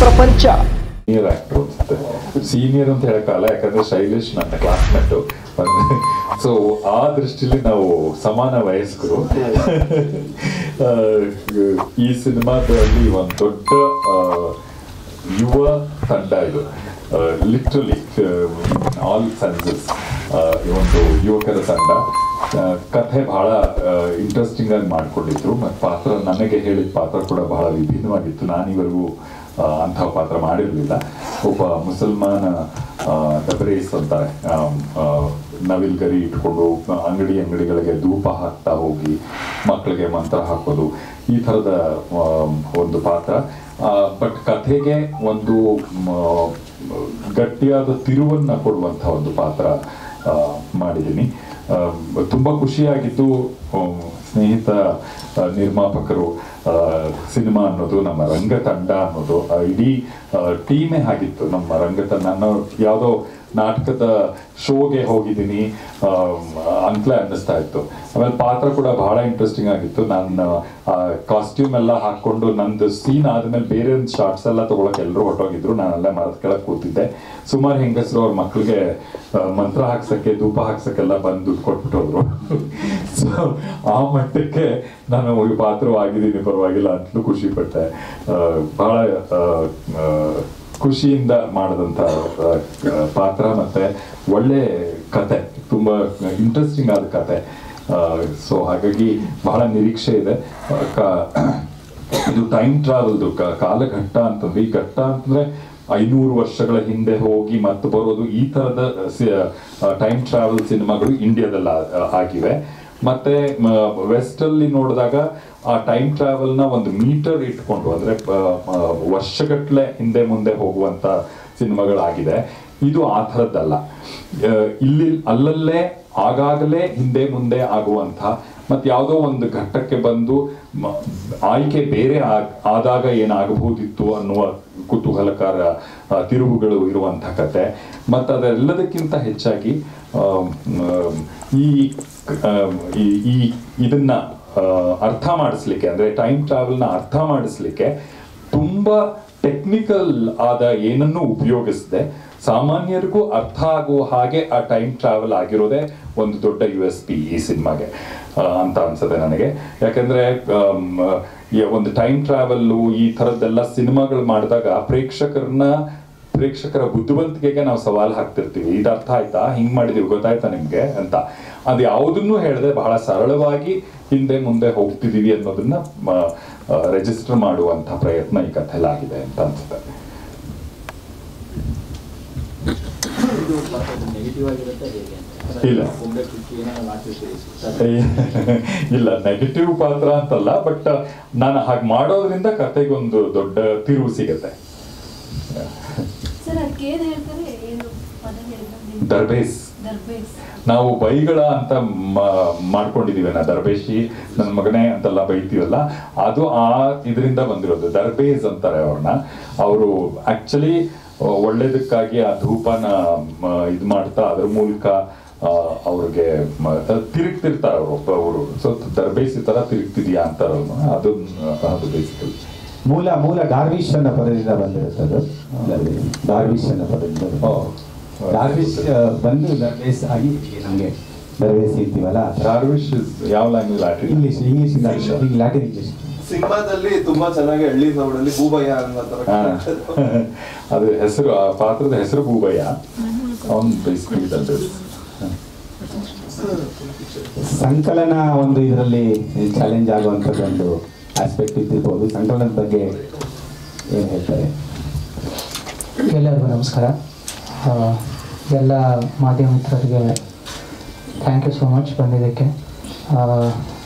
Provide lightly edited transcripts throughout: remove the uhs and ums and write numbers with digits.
ಪ್ರಪಂಚ. Senior actor ಅನ್ಸುತ್ತೆ, senior ಅಂತ ಹೇಳಕ್ಕಾಗಲ್ಲ, ಯಾಕಂದ್ರೆ ಶೈಲೇಶ್ ನನ್ನ ಕ್ಲಾಸ್ಮೇಟು. ಸೊ ಆ ದೃಷ್ಟಿಲಿ ನಾವು ಸಮಾನ ವಯಸ್ಕರು. ಈ ಸಿನಿಮಾದಲ್ಲಿ ಒಂದು ದೊಡ್ಡ ಯುವ ತಂಡ ಇದು, ಲಿಟ್ರಲಿ ಆಲ್ ಸೆನ್ಸಸ್ ಒಂದು ಯುವಕರ ತಂಡ. ಕಥೆ ಬಹಳ ಇಂಟ್ರೆಸ್ಟಿಂಗ್ ಆಗಿ ಮಾಡ್ಕೊಂಡಿದ್ರು ಮತ್ತು ಪಾತ್ರ ನನಗೆ ಹೇಳಿದ ಪಾತ್ರ ಕೂಡ ಬಹಳ ವಿಭಿನ್ನವಾಗಿತ್ತು. ನಾನಿವರೆಗೂ ಅಂಥ ಪಾತ್ರ ಮಾಡಿರಲಿಲ್ಲ. ಒಬ್ಬ ಮುಸಲ್ಮಾನ ದಬರೇಸ್ ಅಂತಾರೆ, ನವಿಲ್ ಗರಿ ಇಟ್ಕೊಂಡು ಅಂಗಡಿಗಳಿಗೆ ಧೂಪ ಹಾಕ್ತಾ ಹೋಗಿ ಮಕ್ಕಳಿಗೆ ಮಂತ್ರ ಹಾಕೋದು, ಈ ಥರದ ಒಂದು ಪಾತ್ರ. ಬಟ್ ಕಥೆಗೆ ಒಂದು ಗಟ್ಟಿಯಾದ ತಿರುವನ್ನು ಕೊಡುವಂಥ ಒಂದು ಪಾತ್ರ ಮಾಡಿದ್ದೀನಿ. ತುಂಬ ಖುಷಿಯಾಗಿದ್ದು ಸ್ನೇಹಿತ ನಿರ್ಮಾಪಕರು, ಸಿನಿಮಾ ಅನ್ನೋದು ನಮ್ಮ ರಂಗತಂಡ ಅನ್ನೋದು ಇಡೀ ಟೀಮೇ ಆಗಿತ್ತು. ನಮ್ಮ ರಂಗತಂಡ, ನಾನು ಯಾವುದೋ ನಾಟಕದ ಶೋಗೆ ಹೋಗಿದ್ದೀನಿ ಅಂತಲೇ ಅನ್ನಿಸ್ತಾ ಇತ್ತು. ಆಮೇಲೆ ಪಾತ್ರ ಕೂಡ ಬಹಳ ಇಂಟ್ರೆಸ್ಟಿಂಗ್ ಆಗಿತ್ತು. ನಾನು ಕಾಸ್ಟ್ಯೂಮ್ ಎಲ್ಲ ಹಾಕ್ಕೊಂಡು ನಂದು ಸೀನ್ ಆದಮೇಲೆ ಬೇರೆ ಒಂದು ಶಾರ್ಟ್ಸ್ ಎಲ್ಲ ತೊಗೊಳಕ್ಕೆ ಎಲ್ಲರೂ ಹೊಟ್ಟೋಗಿದ್ರು. ನಾನೆಲ್ಲ ಮರದ ಕೆಳಗೆ ಕೂತಿದ್ದೆ. ಸುಮಾರು ಹೆಂಗಸರು ಅವ್ರ ಮಕ್ಕಳಿಗೆ ಮಂತ್ರ ಹಾಕ್ಸಕ್ಕೆ, ಧೂಪ ಹಾಕ್ಸಕ್ಕೆಲ್ಲ ಬಂದು ದುಡ್ಡು ಕೊಟ್ಬಿಟ್ಟೋದ್ರು. ಸೊ ಆ ಮಟ್ಟಕ್ಕೆ ನಾನು ಈ ಪಾತ್ರವಾಗಿದ್ದೀನಿ, ಪರವಾಗಿಲ್ಲ ಅಂತಲೂ ಖುಷಿ ಪಟ್ಟೆ. ಬಹಳ ಖುಷಿಯಿಂದ ಮಾಡಿದಂಥ ಪಾತ್ರ, ಮತ್ತೆ ಒಳ್ಳೆ ಕತೆ, ತುಂಬ ಇಂಟ್ರೆಸ್ಟಿಂಗ್ ಆದ ಕತೆ. ಸೊ ಹಾಗಾಗಿ ಬಹಳ ನಿರೀಕ್ಷೆ ಇದೆ. ಇದು ಟೈಮ್ ಟ್ರಾವೆಲ್ದು ಕಾಲಘಟ್ಟ ಅಂತಂದ್ರೆ, ಈ ಘಟ್ಟ ಅಂತಂದ್ರೆ 500 ವರ್ಷಗಳ ಹಿಂದೆ ಹೋಗಿ ಮತ್ತೆ ಬರೋದು, ಈ ಥರದ ಟೈಮ್ ಟ್ರಾವೆಲ್ ಸಿನಿಮಾಗಳು ಇಂಡಿಯಾದಲ್ಲಿ ಆಗಿವೆ. ಮತ್ತೆ ವೆಸ್ಟ್ ಅಲ್ಲಿ ನೋಡಿದಾಗ ಆ ಟೈಮ್ ಟ್ರಾವೆಲ್ನ ಒಂದು ಮೀಟರ್ ಇಟ್ಕೊಂಡು, ಅಂದ್ರೆ ವರ್ಷಗಟ್ಟಲೆ ಹಿಂದೆ ಮುಂದೆ ಹೋಗುವಂತ ಸಿನಿಮಾಗಳಾಗಿದೆ. ಇದು ಆ ಥರದ್ದಲ್ಲ. ಅಲ್ಲಲ್ಲೇ ಆಗಾಗಲೇ ಹಿಂದೆ ಮುಂದೆ ಆಗುವಂಥ, ಮತ್ತು ಯಾವುದೋ ಒಂದು ಘಟ್ಟಕ್ಕೆ ಬಂದು ಆಯ್ಕೆ ಬೇರೆ ಆದಾಗ ಏನಾಗಬಹುದಿತ್ತು ಅನ್ನುವ ಕುತೂಹಲಕಾರ ತಿರುವುಗಳು ಇರುವಂಥ ಕತೆ. ಮತ್ತು ಅದೆಲ್ಲದಕ್ಕಿಂತ ಹೆಚ್ಚಾಗಿ ಇದನ್ನ ಅರ್ಥ ಮಾಡಿಸ್ಲಿಕ್ಕೆ, ಅಂದರೆ ಟೈಮ್ ಟ್ರಾವೆಲ್ನ ಅರ್ಥ ಮಾಡಿಸ್ಲಿಕ್ಕೆ ತುಂಬ ಟೆಕ್ನಿಕಲ್ ಆದ ಏನನ್ನೂ ಉಪಯೋಗಿಸದೆ ಸಾಮಾನ್ಯರಿಗೂ ಅರ್ಥ ಆಗುವ ಹಾಗೆ ಆ ಟೈಮ್ ಟ್ರಾವೆಲ್ ಆಗಿರೋದೇ ಒಂದು ದೊಡ್ಡ USP ಈ ಸಿನಿಮಾಗೆ ಅಂತ ಅನ್ಸುತ್ತೆ ನನಗೆ. ಯಾಕಂದ್ರೆ ಒಂದು ಟೈಮ್ ಟ್ರಾವೆಲ್ಲು ಈ ಥರದ್ದೆಲ್ಲ ಸಿನಿಮಾಗಳು ಮಾಡಿದಾಗ ಪ್ರೇಕ್ಷಕರ ಬುದ್ಧಿವಂತಿಕೆಗೆ ನಾವು ಸವಾಲು ಹಾಕ್ತಿರ್ತೀವಿ. ಇದು ಅರ್ಥ ಆಯ್ತಾ, ಹಿಂಗೆ ಮಾಡಿದೀವಿ, ಗೊತ್ತಾಯ್ತಾ ನಿಮ್ಗೆ ಅಂತ. ಅದು ಯಾವುದನ್ನು ಹೇಳದೆ ಬಹಳ ಸರಳವಾಗಿ ಹಿಂದೆ ಮುಂದೆ ಹೋಗ್ತಿದೀವಿ ಅನ್ನೋದನ್ನ ರಿಜಿಸ್ಟರ್ ಮಾಡುವಂಥ ಪ್ರಯತ್ನ ಈ ಕಥೆಲಾಗಿದೆ ಅಂತ ಅನ್ಸುತ್ತೆ. ಇಲ್ಲ, ನೆಗೆಟಿವ್ ಪಾತ್ರ ಅಂತಲ್ಲ, ಬಟ್ ನಾನು ಹಾಗೆ ಮಾಡೋದ್ರಿಂದ ಕತೆಗೊಂದು ದೊಡ್ಡ ತಿರುವು ಸಿಗತ್ತೆ. ದರ್ಬೇಸ್ ನಾವು ಬೈಗಳ ಅಂತ ಮಾಡ್ಕೊಂಡಿದೀವಿ. ದರ್ಬೇಶಿ ನನ್ನ ಮಗನೇ ಅಂತೆಲ್ಲ ಬೈತೀವಲ್ಲ, ಅದು ಇದರಿಂದ ಬಂದಿರೋದು. ದರ್ಬೇಸ್ ಅಂತಾರೆ ಅವ್ರನ್ನ. ಅವರು ಆಕ್ಚುಲಿ ಒಳ್ಳೇದಕ್ಕಾಗಿ ಆ ಧೂಪನ ಇದು ಮಾಡ್ತಾ ಅದ್ರ ಮೂಲಕ ಅವ್ರಿಗೆ ತಿರುಗ್ತಿರ್ತಾರೆ ಅವರು. ಸೊ ದರ್ಬೇಸಿ ತರ ತಿರುಗ್ತಿದ್ಯಾ ಅಂತಾರ ಅದು ಬೇಸಿಕಲಿ. ಮೂಲ ಡಾರ್ವಿಶ್ ಅನ್ನೋ ಪದದಿಂದ ಬಂದಿರುತ್ತದೆ. ಡಾರ್ವಿಶ್ ಅನ್ನೋ ಪದದಿಂದ ಡಾರ್ವಿಶ್ ಬಂದು ದರ್ಬೇಸ್ ಆಗಿ ನಮಗೆ ದರ್ಬೇಸ್ ಇರ್ತೀವಲ್ಲ. ಡಾರ್ವಿಶ್ ಯಾವ ಲ್ಯಾಂಗ್ವೇಜ್? English Latin English. ಸಿನಿಮಾದಲ್ಲಿ ತುಂಬಾ ಚೆನ್ನಾಗಿ ಹಳ್ಳಿ ಸೌಡಲ್ಲಿ ಬೂಬಯ್ಯ ಅದು ಹೆಸರು, ಆ ಪಾತ್ರದ ಹೆಸರು ಬೂಬಯ್ಯ. ಅವನು ಬೇಸಿಕಲಿ ಸಂಕಲನ ಒಂದು ಇದರಲ್ಲಿ ಚಾಲೆಂಜ್ ಆಗುವಂಥದ್ದು ಒಂದು ಆಸ್ಪೆಕ್ಟ್ ಇದ್ದಿರ್ಬೋದು. ಸಂಕಲನದ ಬಗ್ಗೆ ಏನು ಹೇಳ್ತಾರೆ? ಎಲ್ಲರಿಗೂ ನಮಸ್ಕಾರ. ಎಲ್ಲ ಮಾಧ್ಯಮ ಮಿತ್ರರಿಗೆ ಥ್ಯಾಂಕ್ ಯು ಸೋ ಮಚ್ ಬಂದಿದ್ದಕ್ಕೆ.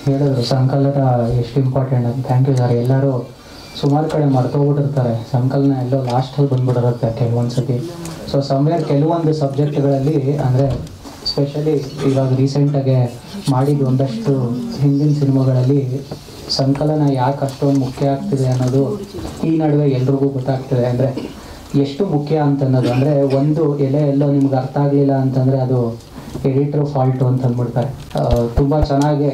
ಹೇಳಿದ್ರು ಸಂಕಲನ ಎಷ್ಟು ಇಂಪಾರ್ಟೆಂಟ್ ಅಂತ. Thank you sir. ಎಲ್ಲರೂ ಸುಮಾರು ಕಡೆ ಮರ್ತೋಗ್ಬಿಟ್ಟಿರ್ತಾರೆ, ಸಂಕಲನ ಎಲ್ಲೋ ಲಾಸ್ಟಲ್ಲಿ ಬಂದ್ಬಿಟ್ಟಿರುತ್ತೆ ಕೆಲವೊಂದು ಸತಿ. ಸೊ ಸಮ್ವೇರ್ ಕೆಲವೊಂದು ಸಬ್ಜೆಕ್ಟ್ಗಳಲ್ಲಿ, ಅಂದರೆ ಸ್ಪೆಷಲಿ ಇವಾಗ ರೀಸೆಂಟಾಗೆ ಮಾಡಿದ ಒಂದಷ್ಟು ಹಿಂದಿನ ಸಿನಿಮಾಗಳಲ್ಲಿ ಸಂಕಲನ ಯಾಕೆ ಅಷ್ಟೊಂದು ಮುಖ್ಯ ಆಗ್ತಿದೆ ಅನ್ನೋದು ಈ ನಡುವೆ ಎಲ್ರಿಗೂ ಗೊತ್ತಾಗ್ತಿದೆ. ಅಂದರೆ ಎಷ್ಟು ಮುಖ್ಯ ಅಂತನ್ನೋದು, ಅಂದರೆ ಒಂದು ಎಲ್ಲೋ ನಿಮ್ಗೆ ಅರ್ಥ ಆಗಲಿಲ್ಲ ಅಂತಂದರೆ ಅದು ಎಡಿಟ್ರ್ ಫಾಲ್ಟು ಅಂತ ಅಂದ್ಬಿಡ್ತಾರೆ. ತುಂಬ ಚೆನ್ನಾಗಿ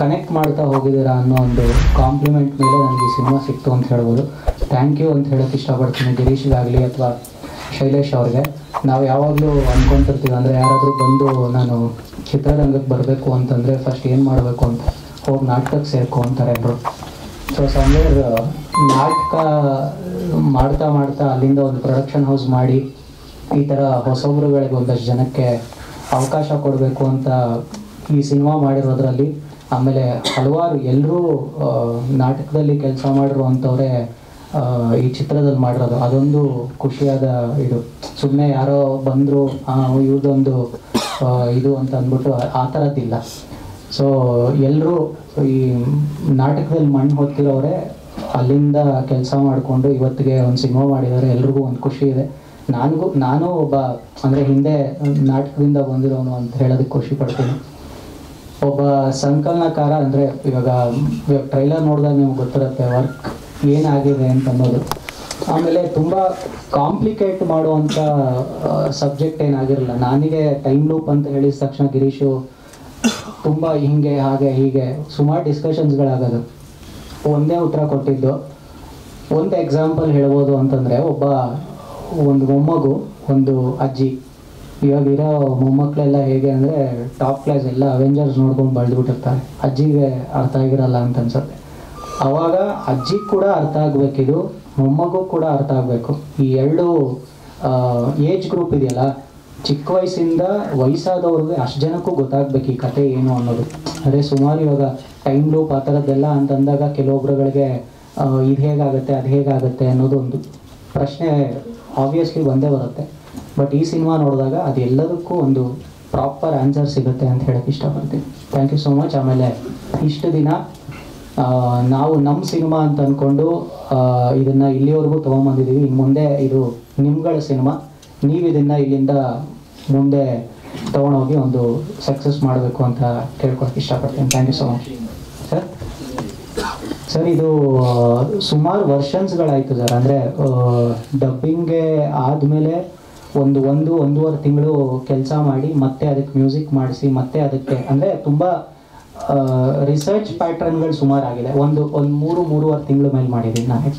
ಕನೆಕ್ಟ್ ಮಾಡ್ತಾ ಹೋಗಿದ್ದೀರಾ ಅನ್ನೋ ಒಂದು ಕಾಂಪ್ಲಿಮೆಂಟ್ ಮೇಲೆ ನನಗೆ ಈ ಸಿನಿಮಾ ಸಿಕ್ತು ಅಂತ ಹೇಳ್ಬೋದು. ಥ್ಯಾಂಕ್ ಯು ಅಂತ ಹೇಳೋಕ್ಕೆ ಇಷ್ಟಪಡ್ತೀನಿ ಗಿರೀಶ್ಗಾಗಲಿ ಅಥವಾ ಶೈಲೇಶ್ ಅವ್ರಿಗೆ. ನಾವು ಯಾವಾಗಲೂ ಅಂದ್ಕೊತಿರ್ತೀವಿ, ಅಂದರೆ ಯಾರಾದರೂ ಬಂದು ನಾನು ಚಿತ್ರರಂಗಕ್ಕೆ ಬರಬೇಕು ಅಂತಂದರೆ ಫಸ್ಟ್ ಏನು ಮಾಡಬೇಕು ಅಂತ, ಹೋಗಿ ನಾಟಕಕ್ಕೆ ಸೇರ್ಕೊ ಅಂತಾರೆ ಎಲ್ಲರೂ. ಸೊ ಸಮ್ವೇರ್ ನಾಟಕ ಮಾಡ್ತಾ ಮಾಡ್ತಾ ಅಲ್ಲಿಂದ ಒಂದು ಪ್ರೊಡಕ್ಷನ್ ಹೌಸ್ ಮಾಡಿ ಈ ಥರ ಹೊಸಬ್ರುಗಳಿಗೆ ಒಂದಷ್ಟು ಜನಕ್ಕೆ ಅವಕಾಶ ಕೊಡಬೇಕು ಅಂತ ಈ ಸಿನಿಮಾ ಮಾಡಿರೋದ್ರಲ್ಲಿ, ಆಮೇಲೆ ಹಲವಾರು ಎಲ್ಲರೂ ನಾಟಕದಲ್ಲಿ ಕೆಲಸ ಮಾಡಿರುವಂಥವ್ರೆ ಈ ಚಿತ್ರದಲ್ಲಿ ಮಾಡಿರೋದು, ಅದೊಂದು ಖುಷಿಯಾದ ಇದು. ಸುಮ್ಮನೆ ಯಾರೋ ಬಂದರು ಇವ್ರದೊಂದು ಇದು ಅಂತ ಅಂದ್ಬಿಟ್ಟು ಆ ಥರದ್ದಿಲ್ಲ. ಸೊ ಎಲ್ಲರೂ ಈ ನಾಟಕದಲ್ಲಿ ಮಣ್ಣು ಹೊತ್ತಿರೋರೆ ಅಲ್ಲಿಂದ ಕೆಲಸ ಮಾಡಿಕೊಂಡು ಇವತ್ತಿಗೆ ಒಂದು ಸಿನಿಮಾ ಮಾಡಿದ್ದಾರೆ. ಎಲ್ರಿಗೂ ಒಂದು ಖುಷಿ ಇದೆ. ನಾನು ಒಬ್ಬ ಅಂದರೆ ಹಿಂದೆ ನಾಟಕದಿಂದ ಬಂದಿರೋನು ಅಂತ ಹೇಳೋದಕ್ಕೆ ಖುಷಿ ಪಡ್ತೀನಿ. ಒಬ್ಬ ಸಂಕಲನಕಾರ ಅಂದರೆ ಇವಾಗ ಟ್ರೈಲರ್ ನೋಡಿದಾಗ ನಿಮ್ಗೆ ಗೊತ್ತಿರುತ್ತೆ ವರ್ಕ್ ಏನಾಗಿದೆ ಅಂತ ಅನ್ನೋದು. ಆಮೇಲೆ ತುಂಬ ಕಾಂಪ್ಲಿಕೇಟ್ ಮಾಡುವಂಥ ಸಬ್ಜೆಕ್ಟ್ ಏನಾಗಿರಲ್ಲ. ನನಗೆ ಟೈಮ್ ಲೂಪ್ ಅಂತ ಹೇಳಿದ ತಕ್ಷಣ ಗಿರೀಶು ತುಂಬ ಹಿಂಗೆ ಹಾಗೆ ಹೀಗೆ ಸುಮಾರು ಡಿಸ್ಕಷನ್ಸ್ಗಳಾಗೋದು. ಒಂದೇ ಉತ್ತರ ಕೊಟ್ಟಿದ್ದು. ಒಂದು ಎಕ್ಸಾಂಪಲ್ ಹೇಳ್ಬೋದು ಅಂತಂದರೆ, ಒಂದು ಮೊಮ್ಮಗು, ಒಂದು ಅಜ್ಜಿ. ಇವಾಗಿರೋ ಮೊಮ್ಮಕ್ಕಳೆಲ್ಲ ಹೇಗೆ ಅಂದರೆ ಟಾಪ್ ಕ್ಲಾಸ್ ಎಲ್ಲ ಅವೆಂಜರ್ಸ್ ನೋಡ್ಕೊಂಡು ಬೆಳೆದ್ಬಿಟ್ಟಿರ್ತಾರೆ. ಅಜ್ಜಿಗೆ ಅರ್ಥ ಆಗಿರಲ್ಲ ಅಂತ ಅನ್ಸುತ್ತೆ. ಆವಾಗ ಅಜ್ಜಿಗೆ ಕೂಡ ಅರ್ಥ ಆಗಬೇಕಿದು, ಮೊಮ್ಮಗೂ ಕೂಡ ಅರ್ಥ ಆಗಬೇಕು. ಈ ಎರಡು ಏಜ್ ಗ್ರೂಪ್ ಇದೆಯಲ್ಲ, ಚಿಕ್ಕ ವಯಸ್ಸಿಂದ ವಯಸ್ಸಾದವ್ರಿಗೆ ಅಷ್ಟು ಜನಕ್ಕೂ ಗೊತ್ತಾಗಬೇಕು ಈ ಕತೆ ಏನು ಅನ್ನೋದು. ಅದೇ ಸುಮಾರು ಇವಾಗ ಟೈಮ್ ಲೂಪ್ ಆ ಥರದ್ದೆಲ್ಲ ಅಂತಂದಾಗ ಕೆಲವೊಬ್ರುಗಳಿಗೆ ಇದು ಹೇಗಾಗುತ್ತೆ ಅದು ಹೇಗಾಗುತ್ತೆ ಅನ್ನೋದು ಒಂದು ಪ್ರಶ್ನೆ ಆಬ್ವಿಯಸ್ಲಿ ಬಂದೇ ಬರುತ್ತೆ. ಬಟ್ ಈ ಸಿನಿಮಾ ನೋಡಿದಾಗ ಅದೆಲ್ಲದಕ್ಕೂ ಒಂದು ಪ್ರಾಪರ್ ಆನ್ಸರ್ ಸಿಗುತ್ತೆ ಅಂತ ಹೇಳೋಕ್ಕೆ ಇಷ್ಟಪಡ್ತೀನಿ. Thank you so much. ಆಮೇಲೆ ಇಷ್ಟು ದಿನ ನಾವು ನಮ್ಮ ಸಿನಿಮಾ ಅಂತ ಅಂದ್ಕೊಂಡು ಇದನ್ನು ಇಲ್ಲಿವರೆಗೂ ತೊಗೊಂಬಂದಿದ್ದೀವಿ. ಇನ್ನು ಮುಂದೆ ಇದು ನಿಮ್ಗಳ ಸಿನಿಮಾ, ನೀವು ಇದನ್ನು ಇಲ್ಲಿಂದ ಮುಂದೆ ತೊಗೊಂಡೋಗಿ ಒಂದು ಸಕ್ಸಸ್ ಮಾಡಬೇಕು ಅಂತ ಕೇಳ್ಕೊಳಕ್ಕೆ ಇಷ್ಟಪಡ್ತೀನಿ. Thank you so much sir. ಇದು ಸುಮಾರು ವರ್ಷನ್ಸ್ಗಳಾಯಿತು ಸರ್. ಅಂದರೆ ಡಬ್ಬಿಂಗ್ಗೆ ಆದಮೇಲೆ ಒಂದೂವರೆ ತಿಂಗಳು ಕೆಲಸ ಮಾಡಿ ಮತ್ತೆ ಅದಕ್ಕೆ ಮ್ಯೂಸಿಕ್ ಮಾಡಿಸಿ ಮತ್ತೆ ಅದಕ್ಕೆ ಅಂದರೆ ತುಂಬ ರಿಸರ್ಚ್ ಪ್ಯಾಟ್ರನ್ಗಳು ಸುಮಾರು ಆಗಿದೆ. ಒಂದು 3-3.5 ತಿಂಗಳ ಮೇಲೆ ಮಾಡಿದ್ದೀನಿ ನಾನು.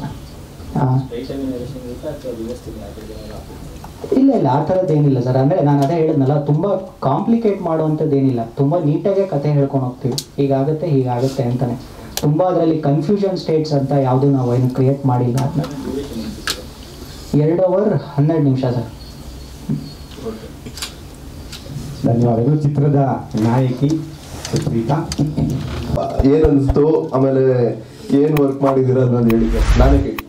ಇಲ್ಲ ಆ ಥರದ್ದೇನಿಲ್ಲ ಸರ್. ಅಂದರೆ ನಾನು ಅದೇ ಹೇಳಿದ್ನಲ್ಲ, ತುಂಬ ಕಾಂಪ್ಲಿಕೇಟ್ ಮಾಡುವಂಥದ್ದೇನಿಲ್ಲ. ತುಂಬ ನೀಟಾಗೆ ಕತೆ ಹೇಳ್ಕೊಂಡು ಹೋಗ್ತೀವಿ, ಹೀಗಾಗುತ್ತೆ ಅಂತಲೇ. ತುಂಬ ಅದರಲ್ಲಿ ಕನ್ಫ್ಯೂಷನ್ ಸ್ಟೇಟ್ಸ್ ಅಂತ ಯಾವುದು ನಾವು ಏನು ಕ್ರಿಯೇಟ್ ಮಾಡಿಲ್ಲ. ಅದನ್ನ 2 ಅವರ್ 12 ನಿಮಿಷ ಸರ್. ಧನ್ಯವಾದಗಳು. ಚಿತ್ರದ ನಾಯಕಿ ಸುಪ್ರೀತಾ, ಏನನ್ನಿಸ್ತು, ಆಮೇಲೆ ಏನು ವರ್ಕ್ ಮಾಡಿದ್ದೀರ ಅನ್ನೋದು ಹೇಳಿ ಸರ್. ನಾನೇ ಕೇಳಿ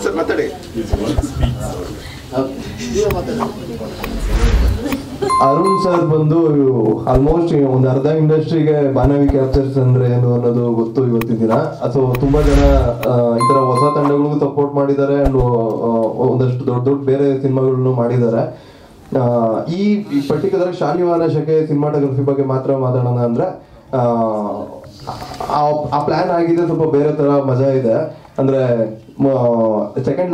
ಸರ್ ಮಾತಾಡಿ. ಅರುಣ್ ಸರ್ ಬಂದು ಆಲ್ಮೋಸ್ಟ್ ಒಂದು ಅರ್ಧ ಇಂಡಸ್ಟ್ರಿಗೆ ಬಾನವಿ ಕ್ಯಾಪ್ಚರ್ಸ್ ಅಂದ್ರೆ ಏನು ಅನ್ನೋದು ಗೊತ್ತು ಇವತ್ತಿನ ದಿನ. ಸೊ ತುಂಬಾ ಜನ ಈ ತರ ಹೊಸ ತಂಡಗಳಿಗೂ ಸಪೋರ್ಟ್ ಮಾಡಿದ್ದಾರೆ ಅಂಡ್ ಒಂದಷ್ಟು ದೊಡ್ಡ ಬೇರೆ ಸಿನಿಮಾಗಳನ್ನು ಮಾಡಿದ್ದಾರೆ. ಈ ಪರ್ಟಿಕ್ಯುಲರ್ ಶಾಲಿವಾಹನ ಶಕೆ ಸಿನಿಮಾಟೋಗ್ರಫಿ ಬಗ್ಗೆ ಮಾತ್ರ ಮಾತಾಡೋಣ ಅಂದ್ರೆ ಆ ಪ್ಲಾನ್ ಆಗಿದೆ ಸ್ವಲ್ಪ ಬೇರೆ ತರ ಮಜಾ ಇದೆ. ಅಂದ್ರೆ ಸೆಕೆಂಡ್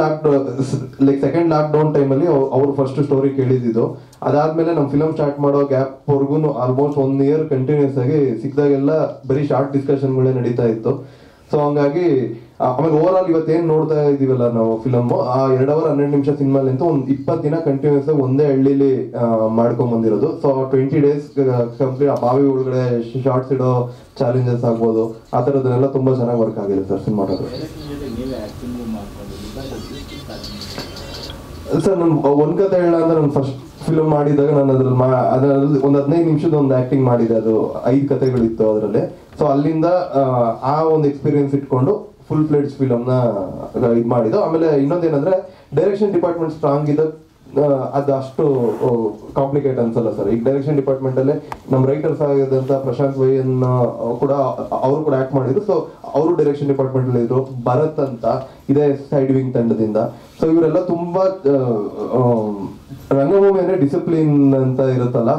ಲಾಕ್ಡೌನ್ ಟೈಮಲ್ಲಿ ಅವ್ರು ಫಸ್ಟ್ ಸ್ಟೋರಿ ಕೇಳಿದ್ದು. ಅದಾದ್ಮೇಲೆ ನಮ್ಮ ಫಿಲಮ್ ಸ್ಟಾರ್ಟ್ ಮಾಡೋ ಗ್ಯಾಪ್ ವರ್ಗು ಆಲ್ಮೋಸ್ಟ್ 1 ಇಯರ್ ಕಂಟಿನ್ಯೂಸ್ ಆಗಿ ಸಿಕ್ಕಿದಾಗೆಲ್ಲ ಬರೀ ಶಾರ್ಟ್ ಡಿಸ್ಕಷನ್ಗಳೇ ನಡೀತಾ ಇತ್ತು. ಸೊ ಹಂಗಾಗಿ ಆಮೇಲೆ ಓವರ್ ಆಲ್ ಇವತ್ತೇನು ನೋಡ್ತಾ ಇದೀವಲ್ಲ ನಾವು ಫಿಲಮ್, ಆ 2 ಅವರ್ 12 ನಿಮಿಷ ಸಿನಿಮಾಲಿಂತ ಒಂದು 20 ದಿನ ಕಂಟಿನ್ಯೂಸ್ ಆಗಿ ಒಂದೇ ಹಳ್ಳಿಲಿ ಮಾಡ್ಕೊಂಡ್ ಬಂದಿರೋದು. ಸೊ 20 ಡೇಸ್ ಕಂಪ್ಲೀಟ್ ಆ ಬಾವಿ ಒಳಗಡೆ ಶಾರ್ಟ್ಸ್ ಇಡೋ ಚಾಲೆಂಜಸ್ ಆಗ್ಬೋದು, ಆ ಥರದನ್ನೆಲ್ಲ ತುಂಬಾ ಚೆನ್ನಾಗಿ ವರ್ಕ್ ಆಗಿದೆ ಸರ್ ಸಿನಿಮಾಟೋಗ್ರಫಿ. ಸರ್ ನಾನು ಒಂದ್ ಕತೆ ಹೇಳ ಅಂದ್ರೆ ನಾನು ಫಸ್ಟ್ ಫಿಲ್ಮ್ ಮಾಡಿದಾಗ ನಾನು ಅದ್ರಲ್ಲಿ ಒಂದು 15 ನಿಮಿಷದ ಒಂದು ಆಕ್ಟಿಂಗ್ ಮಾಡಿದೆ. ಅದು 5 ಕತೆಗಳಿತ್ತು ಅದರಲ್ಲಿ. ಸೊ ಅಲ್ಲಿಂದ ಆ ಒಂದು ಎಕ್ಸ್ಪೀರಿಯನ್ಸ್ ಇಟ್ಕೊಂಡು ಫುಲ್ ಫ್ಲೆಡ್ಜ್ ಫಿಲಮ್ನ ಇದು ಮಾಡಿದ್ದು. ಆಮೇಲೆ ಇನ್ನೊಂದೇನಂದ್ರೆ ಡೈರೆಕ್ಷನ್ ಡಿಪಾರ್ಟ್ಮೆಂಟ್ ಸ್ಟ್ರಾಂಗ್ ಇದೆ, ಅದು ಅಷ್ಟು ಕಾಂಪ್ಲಿಕೇಟ್ ಅನ್ಸಲ್ಲ ಸರ್. ಈಗ ಡೈರೆಕ್ಷನ್ ಡಿಪಾರ್ಟ್ಮೆಂಟ್ ಅಲ್ಲೇ ನಮ್ಮ ರೈಟರ್ಸ್ ಆಗಿದಂತ ಪ್ರಶಾಂತ್ ವೈಯನ್ ಕೂಡ ಅವರು ಕೂಡ ಆಕ್ಟ್ ಮಾಡಿದ್ರು. ಸೊ ಅವರು ಡೈರೆಕ್ಷನ್ ಡಿಪಾರ್ಟ್ಮೆಂಟ್ ಅಲ್ಲಿ ಇದ್ರು. ಭರತ್ ಅಂತ ಇದೇ ಸೈಡ್ ವಿಂಗ್ ತಂಡದಿಂದ. ಸೊ ಇವರೆಲ್ಲ ತುಂಬಾ ರಂಗಭೂಮಿ ಅಂದ್ರೆ ಡಿಸಿಪ್ಲಿನ್ ಅಂತ ಇರುತ್ತಲ್ಲ,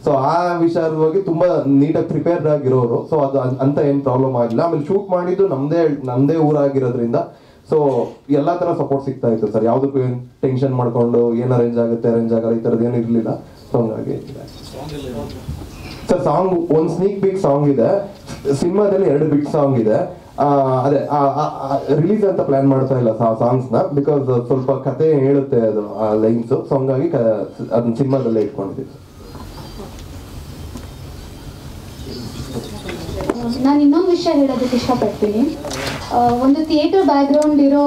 ಸೊ ಆ ವಿಚಾರವಾಗಿ ತುಂಬಾ ನೀಟಾಗಿ ಪ್ರಿಪೇರ್ಡ್ ಆಗಿರೋರು. ಸೊ ಅದು ಅಂತ ಏನ್ ಪ್ರಾಬ್ಲಮ್ ಆಗಿಲ್ಲ. ಆಮೇಲೆ ಶೂಟ್ ಮಾಡಿದ್ದು ನಮ್ದೇ ಊರಾಗಿರೋದ್ರಿಂದ ಸೊ ಎಲ್ಲಾ ತರ ಸಪೋರ್ಟ್ ಸಿಗ್ತಾ ಇತ್ತು ಸರ್. ಯಾವ್ದಕ್ಕೂ ಏನ್ ಟೆನ್ಷನ್ ಮಾಡ್ಕೊಂಡು ಏನ್ ಅರೇಂಜ್ ಆಗಲ್ಲ ಈ ತರದ್ ಏನು ಇರ್ಲಿಲ್ಲ. ಸೊ ಹಂಗಾಗಿ ಸರ್ ಸಾಂಗ್ ಒಂದು ಸ್ನೀಕ್ ಬಿಗ್ ಸಾಂಗ್ ಇದೆ ಸಿನಿಮಾದಲ್ಲಿ, 2 ಬಿಗ್ ಸಾಂಗ್ ಇದೆ. ಅದೇ ರಿಲೀಸ್ ಅಂತ ಪ್ಲಾನ್ ಮಾಡ್ತಾ ಇಲ್ಲ ಸಾಂಗ್ಸ್ನ, ಬಿಕಾಸ್ ಸ್ವಲ್ಪ ಕತೆ ಹೇಳುತ್ತೆ ಅದು ಆ ಲೈನ್ಸ್. ಸೊ ಹಂಗಾಗಿ ಅದನ್ನ ಸಿನಿಮಾದಲ್ಲೇ ಇಟ್ಕೊಂಡಿದ್ದೀವಿ. ನಾನು ಇನ್ನೊಂದು ವಿಷಯ ಹೇಳೋದಕ್ಕೆ ಇಷ್ಟಪಡ್ತೀನಿ. ಒಂದು ಥಿಯೇಟರ್ ಬ್ಯಾಕ್ಗ್ರೌಂಡ್ ಇರೋ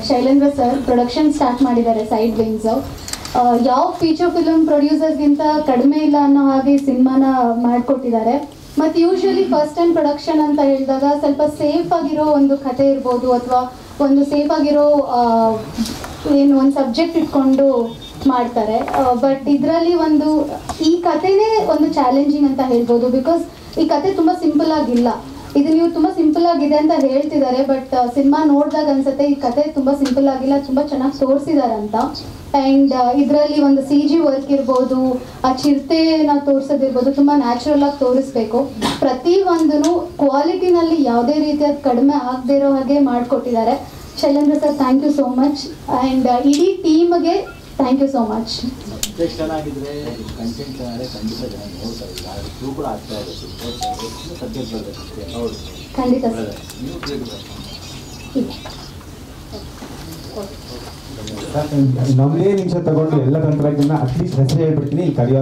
ಶೈಲೇಂದ್ರ ಸರ್ ಪ್ರೊಡಕ್ಷನ್ ಸ್ಟಾರ್ಟ್ ಮಾಡಿದ್ದಾರೆ ಸೈಡ್ ವಿಂಗ್ಸ್. ಯಾವ ಫೀಚರ್ ಫಿಲ್ಮ್ ಪ್ರೊಡ್ಯೂಸರ್ಸ್ಗಿಂತ ಕಡಿಮೆ ಇಲ್ಲ ಅನ್ನೋ ಹಾಗೆ ಸಿನಿಮಾನ ಮಾಡಿಕೊಟ್ಟಿದ್ದಾರೆ. ಮತ್ತು ಯೂಶ್ವಲಿ ಫಸ್ಟ್ ಟೈಮ್ ಪ್ರೊಡಕ್ಷನ್ ಅಂತ ಹೇಳಿದಾಗ ಸ್ವಲ್ಪ ಸೇಫ್ ಆಗಿರೋ ಒಂದು ಕತೆ ಇರ್ಬೋದು, ಅಥವಾ ಒಂದು ಸೇಫ್ ಆಗಿರೋ ಒಂದು ಸಬ್ಜೆಕ್ಟ್ ಇಟ್ಕೊಂಡು ಮಾಡ್ತಾರೆ. ಬಟ್ ಇದರಲ್ಲಿ ಈ ಕತೆನೇ ಒಂದು ಚಾಲೆಂಜಿಂಗ್ ಅಂತ ಹೇಳ್ಬೋದು. ಬಿಕಾಸ್ ಈ ಕತೆ ತುಂಬ ಸಿಂಪಲ್ ಆಗಿಲ್ಲ. ಇದು ನೀವು ತುಂಬ ಸಿಂಪಲ್ ಆಗಿದೆ ಅಂತ ಹೇಳ್ತಿದ್ದಾರೆ, ಬಟ್ ಸಿನಿಮಾ ನೋಡಿದಾಗ ಅನ್ಸುತ್ತೆ ಈ ಕತೆ ತುಂಬ ಸಿಂಪಲ್ ಆಗಿಲ್ಲ, ತುಂಬ ಚೆನ್ನಾಗಿ ತೋರಿಸಿದ್ದಾರೆ ಅಂತ. ಆ್ಯಂಡ್ ಇದರಲ್ಲಿ ಒಂದು CG ವರ್ಕ್ ಇರ್ಬೋದು, ಆ ಚಿರತೆನ ತೋರಿಸೋದಿರ್ಬೋದು, ತುಂಬ ನ್ಯಾಚುರಲ್ ಆಗಿ ತೋರಿಸ್ಬೇಕು. ಪ್ರತಿಯೊಂದೂ ಕ್ವಾಲಿಟಿನಲ್ಲಿ ಯಾವುದೇ ರೀತಿಯಾದ ಕಡಿಮೆ ಆಗದೇ ಇರೋ ಹಾಗೆ ಮಾಡಿಕೊಟ್ಟಿದ್ದಾರೆ. Shailendra sir, thank you so much. And ಇಡೀ ಟೀಮ್ಗೆ ಥ್ಯಾಂಕ್ ಯು ಸೋ ಮಚ್. ಚೆನ್ನಾಗಿದ್ರೆ ಕಂಟೆಂಟ್ ಚೆನ್ನಾಗಿದೆ, ಖಂಡಿತ ಜನ ನೋಡ್ತಾರೆ. ಇದು ಕೂಡ ಆಗ್ತಾ ಇದೆ, ಸಬ್ಜೆಕ್ಟ್ ಬರಬೇಕು. ಹೌದು, ಖಂಡಿತ ಸರ್. ನಮ್ಮದೇ ನಿಮಿಷ ತಗೊಂಡು ಎಲ್ಲ ತಂತ್ರಜ್ಞಾನ ಅಟ್ಲೀಸ್ಟ್ ಹೆಸರು ಹೇಳ್ಬಿಡ್ತೀನಿ, ಇಲ್ಲಿ ಕರೆಯೋ